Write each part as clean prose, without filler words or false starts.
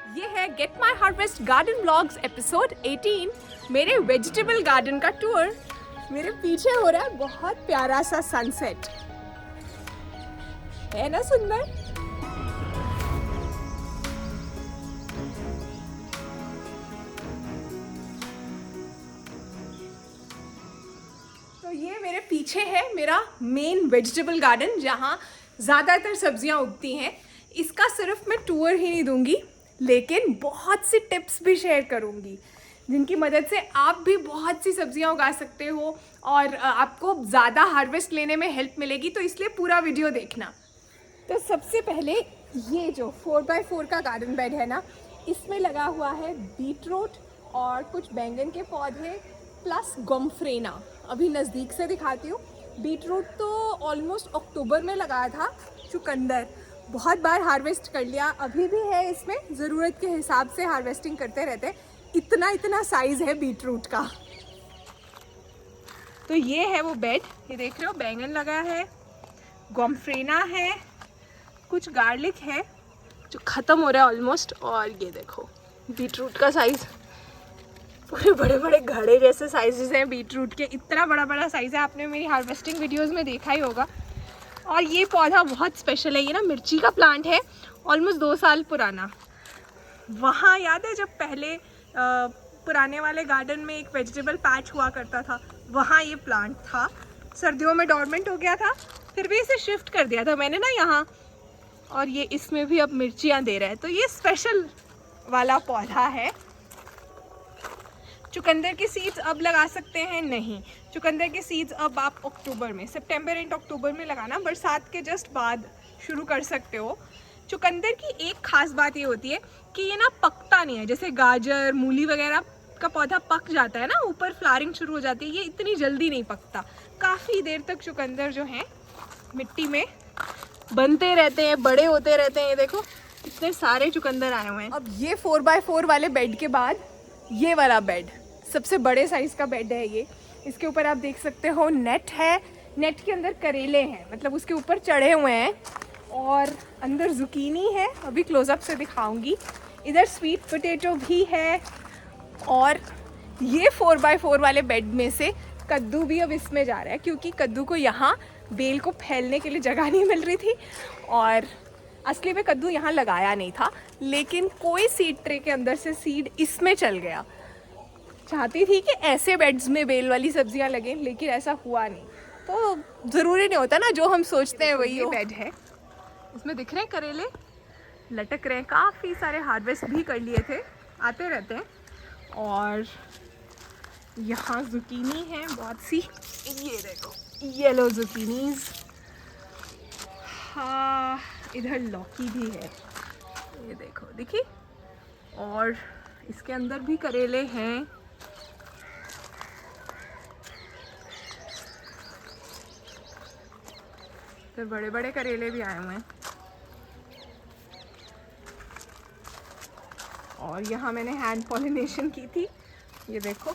ये है get my harvest garden vlogs episode 18, मेरे वेजिटेबल गार्डन का टूर। मेरे पीछे हो रहा है बहुत प्यारा सा सनसेट, है ना सुंदर? तो ये मेरे पीछे है मेरा मेन वेजिटेबल गार्डन जहाँ ज़्यादातर सब्जियाँ उगती हैं। इसका सिर्फ मैं टूर ही नहीं दूंगी, लेकिन बहुत सी टिप्स भी शेयर करूंगी जिनकी मदद से आप भी बहुत सी सब्जियां उगा सकते हो और आपको ज़्यादा हार्वेस्ट लेने में हेल्प मिलेगी। तो इसलिए पूरा वीडियो देखना। तो सबसे पहले ये जो 4x4 का गार्डन बेड है ना, इसमें लगा हुआ है बीटरूट और कुछ बैंगन के पौधे प्लस गोमफ्रेना। अभी नज़दीक से दिखाती हूँ। बीटरूट तो ऑलमोस्ट अक्टूबर में लगाया था। चुकंदर बहुत बार हार्वेस्ट कर लिया, अभी भी है इसमें, ज़रूरत के हिसाब से हार्वेस्टिंग करते रहते। इतना साइज़ है बीटरूट का। तो ये है वो बेड, ये देख रहे हो, बैंगन लगा है, गोमफ्रेना है, कुछ गार्लिक है जो ख़त्म हो रहा है ऑलमोस्ट, और ये देखो बीटरूट का साइज़, पूरे बड़े बड़े घड़े जैसे साइजेस हैं बीटरूट के। इतना बड़ा साइज़ है, आपने मेरी हार्वेस्टिंग वीडियोज़ में देखा ही होगा। और ये पौधा बहुत स्पेशल है, ये ना मिर्ची का प्लांट है, ऑलमोस्ट 2 साल पुराना। वहाँ याद है जब पहले पुराने वाले गार्डन में एक वेजिटेबल पैच हुआ करता था, वहाँ ये प्लांट था। सर्दियों में डॉर्मेंट हो गया था, फिर भी इसे शिफ्ट कर दिया था मैंने ना यहाँ, और ये इसमें भी अब मिर्चियाँ दे रहा है। तो ये स्पेशल वाला पौधा है। चुकंदर की सीड्स अब लगा सकते हैं? नहीं, चुकंदर की सीड्स अब आप अक्टूबर में, सितंबर एंड अक्टूबर में लगाना, बरसात के जस्ट बाद शुरू कर सकते हो। चुकंदर की एक खास बात ये होती है कि ये ना पकता नहीं है, जैसे गाजर मूली वगैरह का पौधा पक जाता है ना, ऊपर फ्लावरिंग शुरू हो जाती है, ये इतनी जल्दी नहीं पकता। काफ़ी देर तक चुकंदर जो हैं मिट्टी में बनते रहते हैं, बड़े होते रहते हैं। ये देखो इतने सारे चुकंदर आए हुए हैं। अब ये 4x4 वाले बेड के बाद ये वाला बेड, सबसे बड़े साइज़ का बेड है ये। इसके ऊपर आप देख सकते हो नेट है, नेट के अंदर करेले हैं, मतलब उसके ऊपर चढ़े हुए हैं, और अंदर जुकीनी है, अभी क्लोजअप से दिखाऊंगी। इधर स्वीट पोटैटो भी है, और ये 4x4 वाले बेड में से कद्दू भी अब इसमें जा रहा है, क्योंकि कद्दू को यहाँ बेल को फैलने के लिए जगह नहीं मिल रही थी, और असली में कद्दू यहाँ लगाया नहीं था, लेकिन कोई सीड ट्रे के अंदर से सीड इसमें चल गया। चाहती थी कि ऐसे बेड्स में बेल वाली सब्जियां लगें, लेकिन ऐसा हुआ नहीं। तो ज़रूरी नहीं होता ना, जो हम सोचते हैं वही बेड है। इसमें दिख रहे हैं करेले लटक रहे हैं, काफ़ी सारे हार्वेस्ट भी कर लिए थे, आते रहते हैं। और यहाँ जुकीनी है बहुत सी, ये देखो येलो जुकीनीज। हाँ, इधर लौकी भी है, ये देखो देखी, और इसके अंदर भी करेले हैं। तो बड़े बड़े करेले भी आए हुए हैं। और यहाँ मैंने हैंड पॉलिनेशन की थी, ये देखो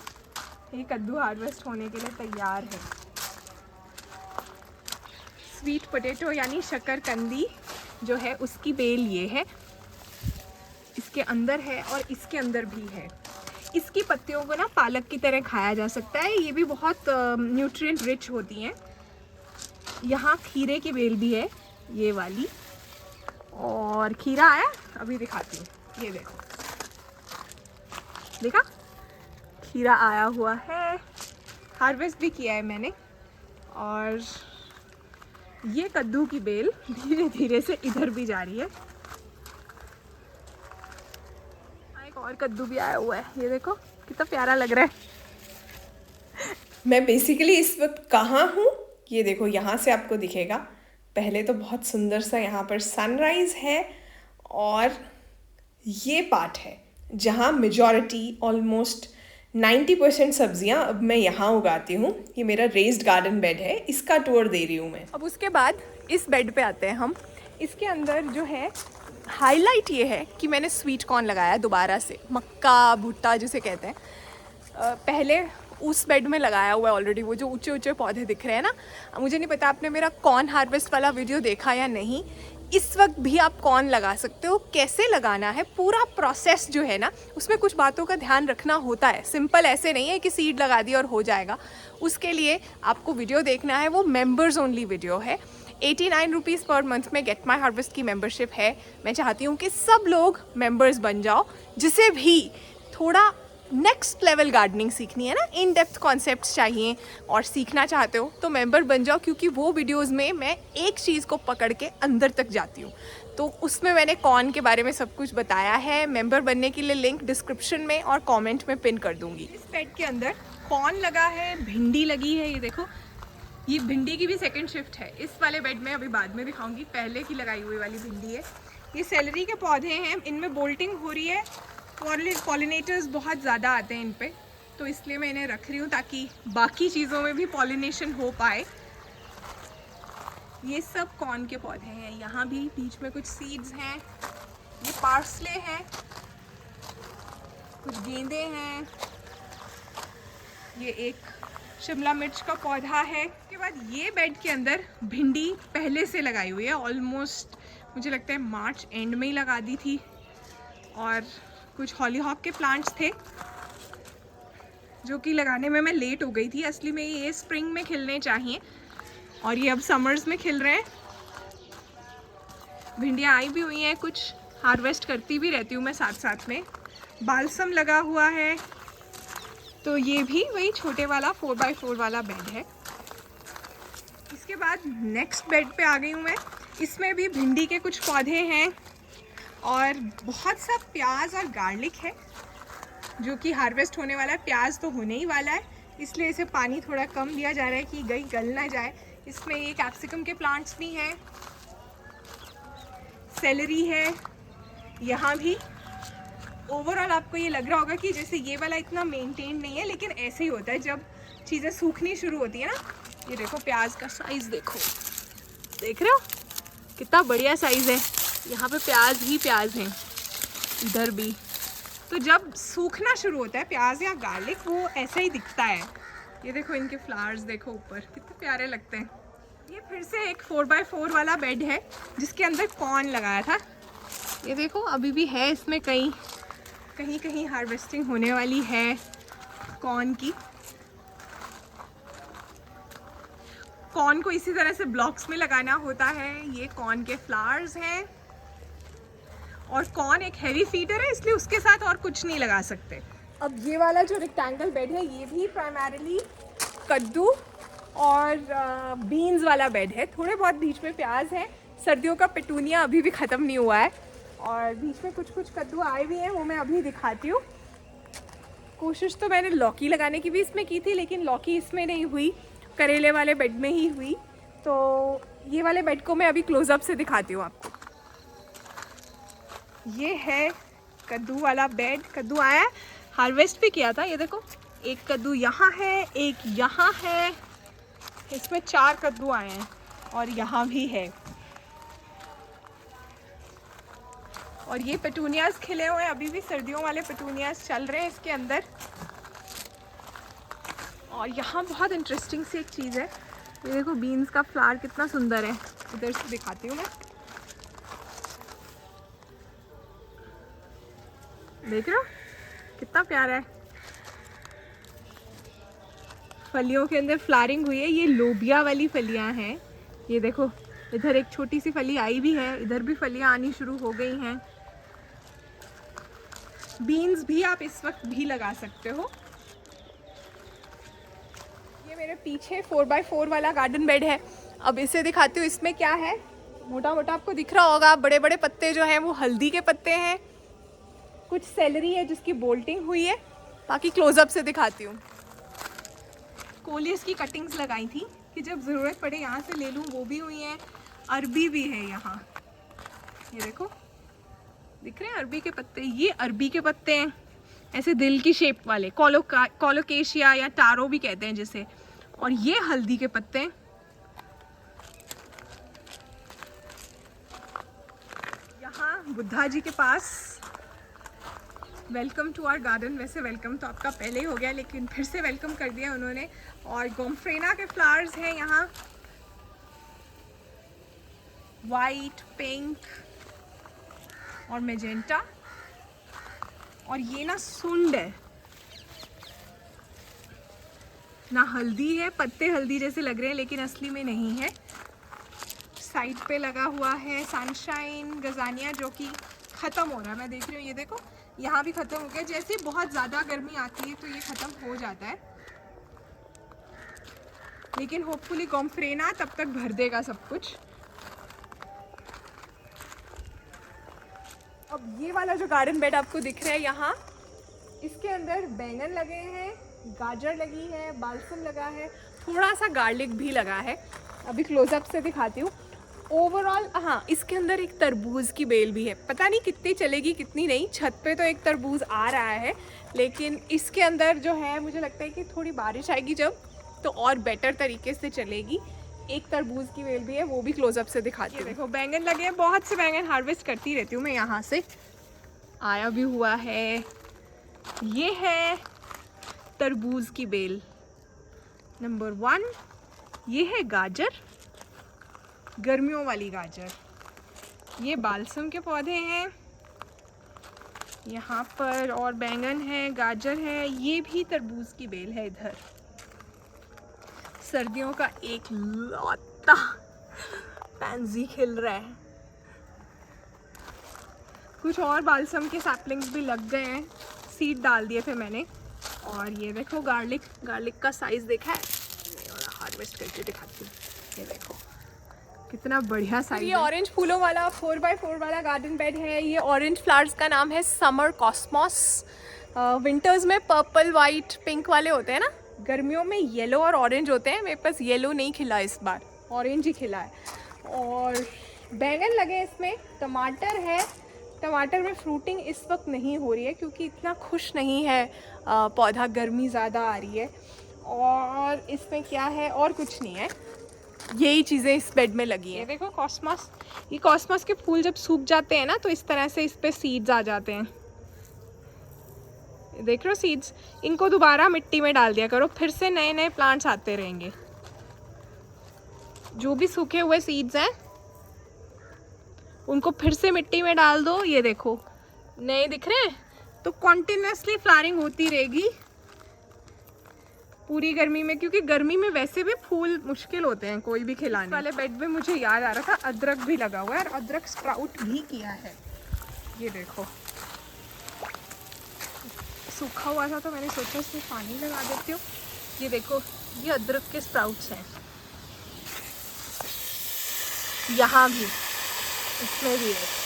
ये कद्दू हार्वेस्ट होने के लिए तैयार है। स्वीट पोटैटो यानी शकरकंदी जो है उसकी बेल ये है, इसके अंदर है और इसके अंदर भी है। इसकी पत्तियों को ना पालक की तरह खाया जा सकता है, ये भी बहुत न्यूट्रिएंट रिच होती हैं। यहाँ खीरे की बेल भी है, ये वाली, और खीरा आया अभी दिखाती हूँ, ये देखो देखा खीरा आया हुआ है, हार्वेस्ट भी किया है मैंने। और ये कद्दू की बेल धीरे धीरे से इधर भी जा रही है। एक और कद्दू भी आया हुआ है, ये देखो कितना प्यारा लग रहा है। मैं बेसिकली इस वक्त कहाँ हूँ, ये देखो यहाँ से आपको दिखेगा। पहले तो बहुत सुंदर सा यहाँ पर सनराइज़ है, और ये पार्ट है जहाँ मेजॉरिटी ऑलमोस्ट 90% सब्जियाँ अब मैं यहाँ उगाती हूँ। ये मेरा रेज्ड गार्डन बेड है, इसका टूर दे रही हूँ मैं। अब उसके बाद इस बेड पे आते हैं हम। इसके अंदर जो है हाईलाइट ये है कि मैंने स्वीट कॉर्न लगाया दोबारा से, मक्का भुट्टा जिसे कहते हैं। पहले उस बेड में लगाया हुआ है ऑलरेडी, वो जो ऊंचे ऊंचे पौधे दिख रहे हैं ना। मुझे नहीं पता आपने मेरा कॉर्न हार्वेस्ट वाला वीडियो देखा या नहीं। इस वक्त भी आप कॉर्न लगा सकते हो। कैसे लगाना है, पूरा प्रोसेस जो है ना, उसमें कुछ बातों का ध्यान रखना होता है। सिंपल ऐसे नहीं है कि सीड लगा दी और हो जाएगा। उसके लिए आपको वीडियो देखना है, वो मेंबर्स ओनली वीडियो है। 89 रुपीज़ पर मंथ में गेट माई हार्वेस्ट की मेंबरशिप है। मैं चाहती हूँ कि सब लोग मेंबर्स बन जाओ। जिसे भी थोड़ा नेक्स्ट लेवल गार्डनिंग सीखनी है ना, इन डेप्थ कॉन्सेप्ट्स चाहिए और सीखना चाहते हो तो मेंबर बन जाओ, क्योंकि वो वीडियोस में मैं एक चीज़ को पकड़ के अंदर तक जाती हूँ। तो उसमें मैंने कॉर्न के बारे में सब कुछ बताया है। मेंबर बनने के लिए लिंक डिस्क्रिप्शन में और कमेंट में पिन कर दूँगी। इस बेड के अंदर कॉर्न लगा है, भिंडी लगी है। ये देखो, ये भिंडी की भी सेकेंड शिफ्ट है। इस वाले बेड में अभी बाद में दिखाऊंगी, पहले की लगाई हुई वाली भिंडी है। ये सेलरी के पौधे हैं, इनमें बोल्टिंग हो रही है। पॉलिनेटर्स बहुत ज़्यादा आते हैं इन पे, तो इसलिए मैं इन्हें रख रही हूँ ताकि बाकी चीज़ों में भी पॉलिनेशन हो पाए। ये सब कॉर्न के पौधे हैं। यहाँ भी बीच में कुछ सीड्स हैं। ये पार्सले हैं, कुछ गेंदे हैं। ये एक शिमला मिर्च का पौधा है। उसके बाद ये बेड के अंदर भिंडी पहले से लगाई हुई है। ऑलमोस्ट मुझे लगता है मार्च एंड में ही लगा दी थी। और कुछ हॉलीहॉक के प्लांट्स थे जो कि लगाने में मैं लेट हो गई थी। असली में ये स्प्रिंग में खिलने चाहिए और ये अब समर्स में खिल रहे हैं। भिंडियाँ आई भी हुई हैं, कुछ हार्वेस्ट करती भी रहती हूँ मैं साथ साथ में। बालसम लगा हुआ है। तो ये भी वही छोटे वाला 4x4 वाला बेड है। इसके बाद नेक्स्ट बेड पे आ गई हूँ मैं। इसमें भी भिंडी के कुछ पौधे हैं और बहुत सा प्याज और गार्लिक है जो कि हार्वेस्ट होने वाला है। प्याज तो होने ही वाला है, इसलिए इसे पानी थोड़ा कम दिया जा रहा है कि गल ना जाए। इसमें ये कैप्सिकम के प्लांट्स भी हैं, सेलरी है यहाँ भी। ओवरऑल आपको ये लग रहा होगा कि जैसे ये वाला इतना मेंटेन नहीं है, लेकिन ऐसे ही होता है जब चीज़ें सूखनी शुरू होती है ना। ये देखो प्याज का साइज़ देखो, देख रहे हो कितना बढ़िया साइज़ है। यहाँ पे प्याज ही प्याज हैं, इधर भी। तो जब सूखना शुरू होता है प्याज या गार्लिक, वो ऐसा ही दिखता है। ये देखो इनके फ्लावर्स देखो ऊपर, कितने प्यारे लगते हैं। ये फिर से एक 4x4 वाला बेड है जिसके अंदर कॉर्न लगाया था। ये देखो अभी भी है इसमें, कहीं कहीं हार्वेस्टिंग होने वाली है कॉर्न की। कॉर्न को इसी तरह से ब्लॉक्स में लगाना होता है। ये कॉर्न के फ्लावर्स हैं और कॉर्न एक हैवी फीडर है, इसलिए उसके साथ और कुछ नहीं लगा सकते। अब ये वाला जो रेक्टेंगल बेड है, ये भी प्राइमरीली कद्दू और बीन्स वाला बेड है। थोड़े बहुत बीच में प्याज है। सर्दियों का पेटूनिया अभी भी ख़त्म नहीं हुआ है और बीच में कुछ कद्दू आए भी हैं, वो मैं अभी दिखाती हूँ। कोशिश तो मैंने लौकी लगाने की भी इसमें की थी, लेकिन लौकी इसमें नहीं हुई, करेले वाले बेड में ही हुई। तो ये वाले बेड को मैं अभी क्लोज़अप से दिखाती हूँ आपको। ये है कद्दू वाला बेड। कद्दू आया है, हार्वेस्ट भी किया था। ये देखो एक कद्दू यहाँ है, एक यहाँ है, इसमें 4 कद्दू आए हैं और यहाँ भी है। और ये पेटूनियाज खिले हुए हैं, अभी भी सर्दियों वाले पेटूनियाज चल रहे हैं इसके अंदर। और यहाँ बहुत इंटरेस्टिंग सी एक चीज़ है। ये देखो बीन्स का फ्लावर कितना सुंदर है, इधर से दिखाती हूँ मैं। देख रहे हो कितना प्यारा है। फलियों के अंदर फ्लावरिंग हुई है। ये लोबिया वाली फलियां हैं। ये देखो इधर एक छोटी सी फली आई भी है, इधर भी फलियां आनी शुरू हो गई हैं। बीन्स भी आप इस वक्त भी लगा सकते हो। ये मेरे पीछे 4x4 वाला गार्डन बेड है। अब इसे दिखाती हूँ, इसमें क्या है। मोटा मोटा आपको दिख रहा होगा, बड़े बड़े पत्ते जो हैं वो हल्दी के पत्ते हैं। कुछ सेलरी है जिसकी बोल्टिंग हुई है। बाकी क्लोजअप से दिखाती हूँ। कोलियस की कटिंग्स लगाई थी कि जब ज़रूरत पड़े यहाँ से ले लूँ, वो भी हुई हैं। अरबी भी है यहाँ, ये देखो दिख रहे हैं अरबी के पत्ते। ये अरबी के पत्ते हैं, ऐसे दिल की शेप वाले, कोलोकेशिया या टारो भी कहते हैं जिसे। और ये हल्दी के पत्ते हैं। यहाँ बुद्धा जी के पास वेलकम टू आवर गार्डन। वैसे वेलकम तो आपका पहले ही हो गया, लेकिन फिर से वेलकम कर दिया उन्होंने। और गोम्फ्रेना के फ्लावर्स हैं यहाँ। वाइट, पिंक और मैजेंटा। और ये ना सुंड है, ना हल्दी है, पत्ते हल्दी जैसे लग रहे हैं लेकिन असली में नहीं है। साइड पे लगा हुआ है सनशाइन गजानिया जो कि ख़त्म हो रहा है। मैं देख रही हूँ, ये देखो यहाँ भी ख़त्म हो गया। जैसे बहुत ज़्यादा गर्मी आती है तो ये ख़त्म हो जाता है, लेकिन होपफुली कॉम्फ्रेना तब तक भर देगा सब कुछ। अब ये वाला जो गार्डन बेड आपको दिख रहा है यहाँ, इसके अंदर बैंगन लगे हैं, गाजर लगी है, बालसम लगा है, थोड़ा सा गार्लिक भी लगा है। अभी क्लोजअप से दिखाती हूँ। ओवरऑल हाँ, इसके अंदर एक तरबूज की बेल भी है, पता नहीं कितनी चलेगी कितनी नहीं। छत पे तो एक तरबूज आ रहा है, लेकिन इसके अंदर जो है मुझे लगता है कि थोड़ी बारिश आएगी जब, तो और बेटर तरीके से चलेगी। एक तरबूज की बेल भी है, वो भी क्लोजअप से दिखाती हूँ। देखो बैंगन लगे हैं, बहुत से बैंगन हार्वेस्ट करती रहती हूँ मैं यहाँ से। आया भी हुआ है, ये है तरबूज की बेल नंबर 1। ये है गाजर, गर्मियों वाली गाजर। ये बालसम के पौधे हैं यहाँ पर, और बैंगन है, गाजर है, ये भी तरबूज की बेल है। इधर सर्दियों का एक लौता पैंजी खिल रहा है। कुछ और बालसम के सैपलिंग्स भी लग गए हैं, सीड डाल दिए थे मैंने। और ये देखो गार्लिक का साइज़ देखा है, मैं हार्वेस्ट करके दिखाती हूँ। ये देखो कितना बढ़िया साइज। ये ऑरेंज फूलों वाला 4x4 वाला गार्डन बेड है। ये ऑरेंज फ्लावर्स का नाम है समर कॉस्मॉस। विंटर्स में पर्पल, वाइट, पिंक वाले होते हैं ना, गर्मियों में येलो और ऑरेंज होते हैं। मेरे पास येलो नहीं खिला इस बार, ऑरेंज ही खिला है। और बैंगन लगे इसमें, टमाटर है। टमाटर में फ्रूटिंग इस वक्त नहीं हो रही है क्योंकि इतना खुश नहीं है पौधा, गर्मी ज़्यादा आ रही है। और इसमें क्या है, और कुछ नहीं है, यही चीज़ें इस बेड में लगी हैं। देखो कॉस्मस, ये कॉस्मस के फूल जब सूख जाते हैं ना तो इस तरह से इस पे सीड्स आ जाते हैं। देख रहे हो सीड्स, इनको दोबारा मिट्टी में डाल दिया करो, फिर से नए नए प्लांट्स आते रहेंगे। जो भी सूखे हुए सीड्स हैं उनको फिर से मिट्टी में डाल दो। ये देखो नए दिख रहे हैं, तो कॉन्टिन्यूसली फ्लावरिंग होती रहेगी पूरी गर्मी में, क्योंकि गर्मी में वैसे भी फूल मुश्किल होते हैं कोई भी खिलाने वाले। बेड में मुझे याद आ रहा था अदरक भी लगा हुआ है और अदरक स्प्राउट भी किया है। ये देखो सूखा हुआ था तो मैंने सोचा इसमें पानी लगा देती हूँ। ये देखो ये अदरक के स्प्राउट्स हैं, यहाँ भी, इसमें भी है।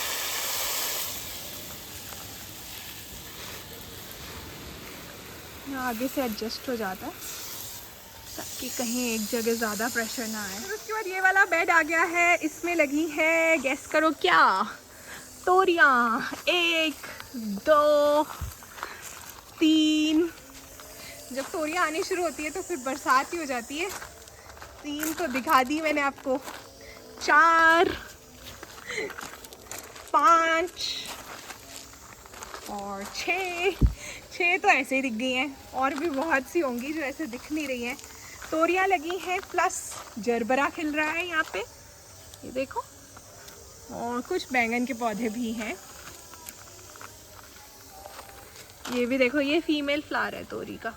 आगे से एडजस्ट हो जाता है ताकि कहीं एक जगह ज़्यादा प्रेशर ना आए। फिर उसके बाद ये वाला बेड आ गया है, इसमें लगी है, गैस करो क्या, तोरियाँ। 1 2 3। जब तोरियाँ आनी शुरू होती है तो फिर बरसात ही हो जाती है। 3 तो दिखा दी मैंने आपको, 4 5 और 6 तो ऐसे ही दिख गई हैं, और भी बहुत सी होंगी जो ऐसे दिख नहीं रही हैं। तोरियाँ लगी हैं, प्लस जरबरा खिल रहा है यहाँ पे, ये देखो। और कुछ बैंगन के पौधे भी हैं। ये भी देखो, ये फीमेल फ्लावर है तोरी का,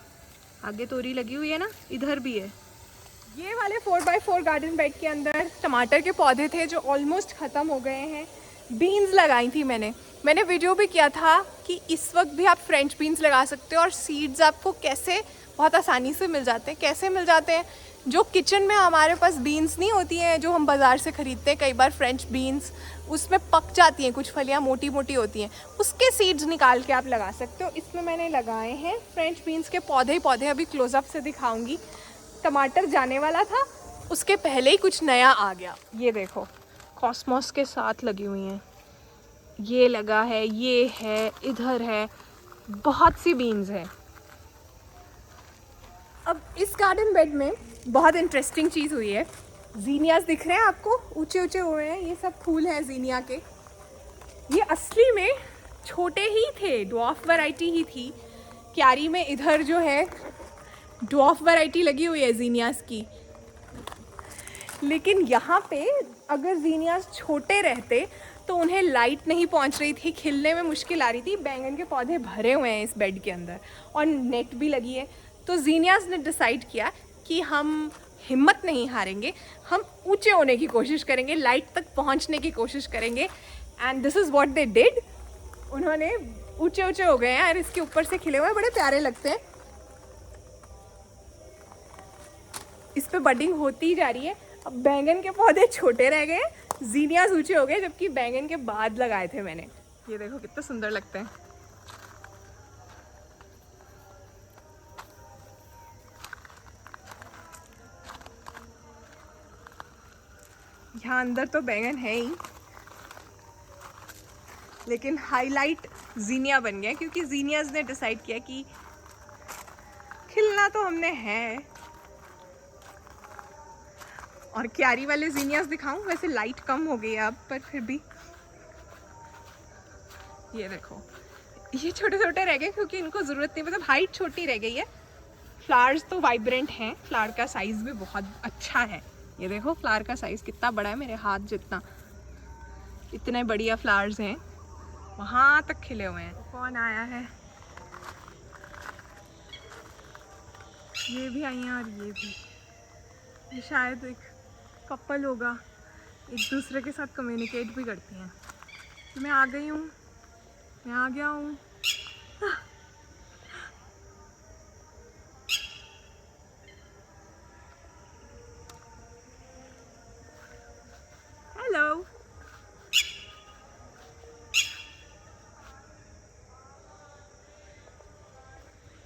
आगे तोरी लगी हुई है ना, इधर भी है। ये वाले 4x4 गार्डन बेड के अंदर टमाटर के पौधे थे जो ऑलमोस्ट ख़त्म हो गए हैं। बीन्स लगाई थी मैंने वीडियो भी किया था कि इस वक्त भी आप फ्रेंच बीन्स लगा सकते हो और सीड्स आपको कैसे बहुत आसानी से मिल जाते हैं। कैसे मिल जाते हैं, जो किचन में हमारे पास बीन्स नहीं होती हैं जो हम बाज़ार से ख़रीदते हैं, कई बार फ्रेंच बीन्स उसमें पक जाती हैं, कुछ फलियाँ मोटी मोटी होती हैं, उसके सीड्स निकाल के आप लगा सकते हो। इसमें मैंने लगाए हैं फ्रेंच बीन्स के पौधे ही पौधे, अभी क्लोजअप से दिखाऊंगी। टमाटर जाने वाला था, उसके पहले ही कुछ नया आ गया। ये देखो कॉस्मॉस के साथ लगी हुई हैं, ये लगा है, ये है, इधर है, बहुत सी बीन्स है। अब इस गार्डन बेड में बहुत इंटरेस्टिंग चीज़ हुई है। जीनियास दिख रहे हैं आपको, ऊंचे ऊंचे हुए हैं, ये सब फूल हैं जीनिया के। ये असली में छोटे ही थे, ड्वार्फ वैरायटी ही थी। क्यारी में इधर जो है ड्वार्फ वैरायटी लगी हुई है जीनियास की, लेकिन यहाँ पे अगर जीनियास छोटे रहते तो उन्हें लाइट नहीं पहुंच रही थी, खिलने में मुश्किल आ रही थी। बैंगन के पौधे भरे हुए हैं इस बेड के अंदर और नेट भी लगी है। तो जीनियास ने डिसाइड किया कि हम हिम्मत नहीं हारेंगे, हम ऊंचे होने की कोशिश करेंगे, लाइट तक पहुंचने की कोशिश करेंगे। And this is what they did. उन्होंने ऊंचे ऊंचे हो गए हैं और इसके ऊपर से खिले हुए बड़े प्यारे लगते हैं। इस पे बडिंग होती जा रही है। अब बैंगन के पौधे छोटे रह गए, जीनियास ऊंचे हो गए, जबकि बैंगन के बाद लगाए थे मैंने। ये देखो कितना सुंदर लगते हैं। यहाँ अंदर तो बैंगन है ही, लेकिन हाईलाइट जीनिया बन गया क्योंकि जीनियास ने डिसाइड किया कि खिलना तो हमने है। और क्यारी वाले जीनियास दिखाऊं? वैसे लाइट कम हो गई है अब, पर फिर भी ये देखो, ये छोटे छोटे रह गए क्योंकि इनको ज़रूरत नहीं, मतलब हाइट छोटी रह गई है। फ्लावर्स तो वाइब्रेंट हैं, फ्लावर का साइज़ भी बहुत अच्छा है। ये देखो फ्लावर का साइज़ कितना बड़ा है, मेरे हाथ जितना। इतने बढ़िया फ्लावर्स हैं, वहाँ तक खिले हुए हैं। कौन आया है? ये भी आई हैं और ये भी। ये शायद एक कपल होगा, एक दूसरे के साथ कम्युनिकेट भी करती हैं। तो मैं आ गई हूँ, मैं आ गया हूँ। हेलो।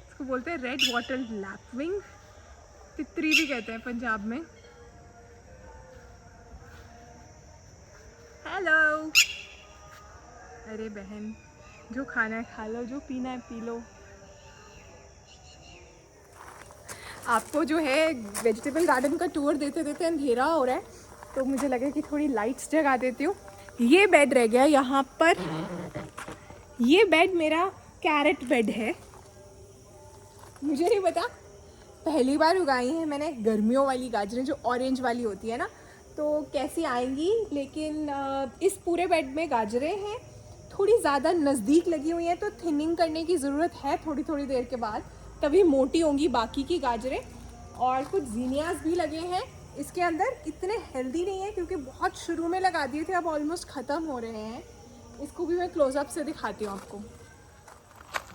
इसको बोलते हैं रेड वाटर लैपविंग, तितरी भी कहते हैं पंजाब में। हेलो। अरे बहन, जो खाना है खा लो, जो पीना है पी लो। आपको जो है वेजिटेबल गार्डन का टूर देते देते अंधेरा हो रहा है, तो मुझे लगा कि थोड़ी लाइट्स जगा देती हूँ। ये बेड रह गया यहाँ पर। ये बेड मेरा कैरेट बेड है। मुझे नहीं पता, पहली बार उगाई हैं मैंने गर्मियों वाली गाजरें, जो ऑरेंज वाली होती है ना, तो कैसी आएंगी। लेकिन इस पूरे बेड में गाजरें हैं, थोड़ी ज़्यादा नज़दीक लगी हुई हैं, तो थिनिंग करने की ज़रूरत है थोड़ी थोड़ी देर के बाद, तभी मोटी होंगी बाकी की गाजरें। और कुछ जीनियास भी लगे हैं इसके अंदर। इतने हेल्दी नहीं है क्योंकि बहुत शुरू में लगा दिए थे, अब ऑलमोस्ट ख़त्म हो रहे हैं। इसको भी मैं क्लोजअप से दिखाती हूँ आपको।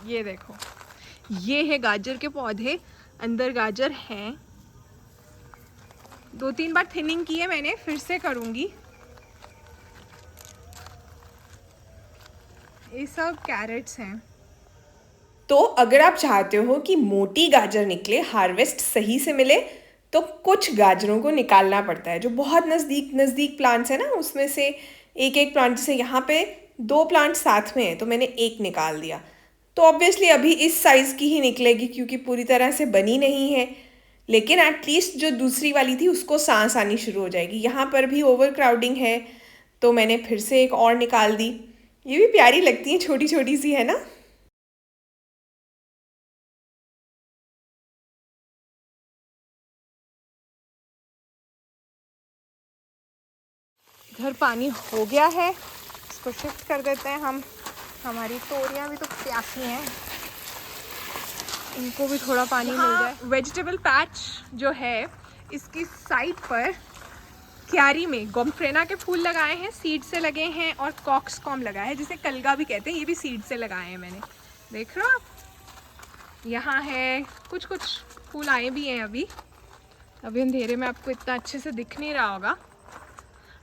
ये देखो, ये है गाजर के पौधे, अंदर गाजर हैं। 2-3 बार थिनिंग की है मैंने, फिर से करूँगी। ये सब कैरेट्स हैं। तो अगर आप चाहते हो कि मोटी गाजर निकले, हार्वेस्ट सही से मिले, तो कुछ गाजरों को निकालना पड़ता है। जो बहुत नज़दीक नज़दीक प्लांट्स हैं ना, उसमें से एक एक प्लांट, जैसे यहाँ पे 2 प्लांट साथ में है तो मैंने एक निकाल दिया। तो ऑब्वियसली अभी इस साइज़ की ही निकलेगी क्योंकि पूरी तरह से बनी नहीं है, लेकिन एटलीस्ट जो दूसरी वाली थी उसको सांस आनी शुरू हो जाएगी। यहाँ पर भी ओवर क्राउडिंग है तो मैंने फिर से एक और निकाल दी। ये भी प्यारी लगती है, छोटी छोटी सी है ना। इधर पानी हो गया है, इसको शिफ्ट कर देते हैं हम। हमारी तोरियां भी तो प्यासी हैं, इनको भी थोड़ा पानी मिल जाए। वेजिटेबल पैच जो है, इसकी साइड पर क्यारी में गोम्फ्रेना के फूल लगाए हैं, सीड से लगे हैं, और कॉक्सकॉम लगा है जिसे कलगा भी कहते हैं, ये भी सीड से लगाए हैं मैंने। देख रहे हो आप, यहाँ है कुछ कुछ फूल आए भी हैं। अभी अंधेरे में आपको इतना अच्छे से दिख नहीं रहा होगा।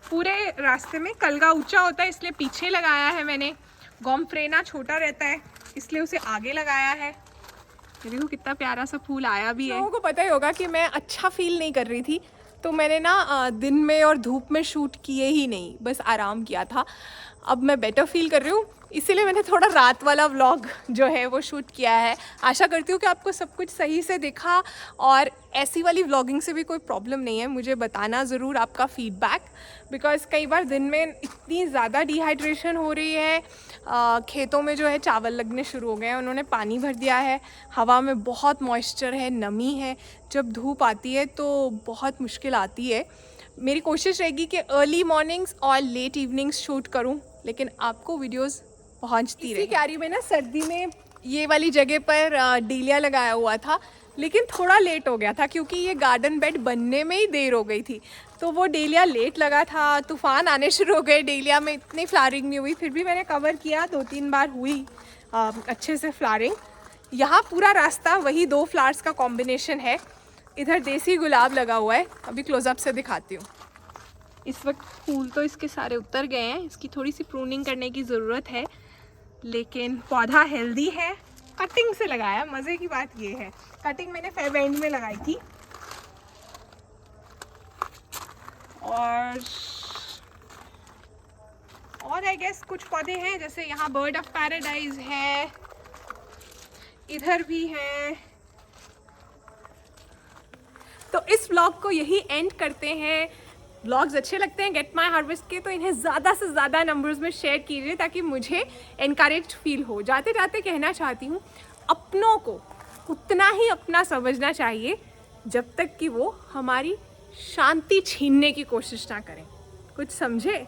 पूरे रास्ते में कलगा ऊंचा होता है इसलिए पीछे लगाया है मैंने। गोम्फ्रेना छोटा रहता है इसलिए उसे आगे लगाया है। ये देखो कितना प्यारा सा फूल आया भी है। लोगों को पता ही होगा कि मैं अच्छा फील नहीं कर रही थी, तो मैंने ना दिन में और धूप में शूट किए ही नहीं, बस आराम किया था। अब मैं बेटर फील कर रही हूँ, इसीलिए मैंने थोड़ा रात वाला व्लॉग जो है वो शूट किया है। आशा करती हूँ कि आपको सब कुछ सही से दिखा, और ऐसी वाली व्लॉगिंग से भी कोई प्रॉब्लम नहीं है। मुझे बताना ज़रूर आपका फीडबैक, बिकॉज़ कई बार दिन में इतनी ज़्यादा डिहाइड्रेशन हो रही है। खेतों में जो है चावल लगने शुरू हो गए हैं, उन्होंने पानी भर दिया है, हवा में बहुत मॉइस्चर है, नमी है। जब धूप आती है तो बहुत मुश्किल आती है। मेरी कोशिश रहेगी कि अर्ली मॉर्निंग्स और लेट इवनिंग्स शूट करूं, लेकिन आपको वीडियोस पहुंचती रहे। क्यारी में ना सर्दी में ये वाली जगह पर डेलिया लगाया हुआ था, लेकिन थोड़ा लेट हो गया था क्योंकि ये गार्डन बेड बनने में ही देर हो गई थी, तो वो डेलिया लेट लगा था। तूफान आने शुरू हो गए, डेलिया में इतनी फ्लावरिंग नहीं हुई, फिर भी मैंने कवर किया, 2-3 बार हुई अच्छे से फ्लावरिंग। यहाँ पूरा रास्ता वही 2 फ्लावर्स का कॉम्बिनेशन है। इधर देसी गुलाब लगा हुआ है, अभी क्लोजअप से दिखाती हूँ। इस वक्त फूल तो इसके सारे उतर गए हैं, इसकी थोड़ी सी प्रूनिंग करने की ज़रूरत है, लेकिन पौधा हेल्दी है। कटिंग से लगाया, मज़े की बात ये है, कटिंग मैंने फेब एंड में लगाई थी। और आई गेस कुछ पौधे हैं, जैसे यहाँ बर्ड ऑफ पैराडाइज है, इधर भी है। तो इस व्लॉग को यही एंड करते हैं। व्लॉग्स अच्छे लगते हैं गेट माई हार्वेस्ट के, तो इन्हें ज़्यादा से ज़्यादा नंबर्स में शेयर कीजिए ताकि मुझे एनकरेज फील हो। जाते जाते कहना चाहती हूँ, अपनों को उतना ही अपना समझना चाहिए जब तक कि वो हमारी शांति छीनने की कोशिश ना करें। कुछ समझे?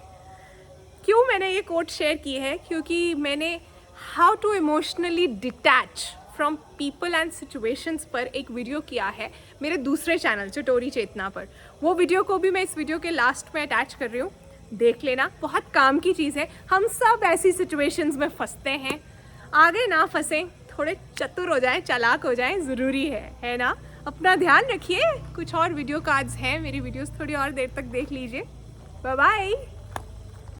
क्यों मैंने ये कोट शेयर की है? क्योंकि मैंने how to emotionally detach from people and situations पर एक वीडियो किया है मेरे दूसरे चैनल चटोरी चेतना पर। वो वीडियो को भी मैं इस वीडियो के लास्ट में अटैच कर रही हूँ, देख लेना, बहुत काम की चीज़ है। हम सब ऐसी सिचुएशंस में फंसते हैं, आगे ना फंसें, थोड़े चतुर हो जाएं, चालाक हो जाएं, ज़रूरी है ना। अपना ध्यान रखिए। कुछ और वीडियो कार्ड्स हैं, मेरी वीडियोस थोड़ी और देर तक देख लीजिए। Bye bye.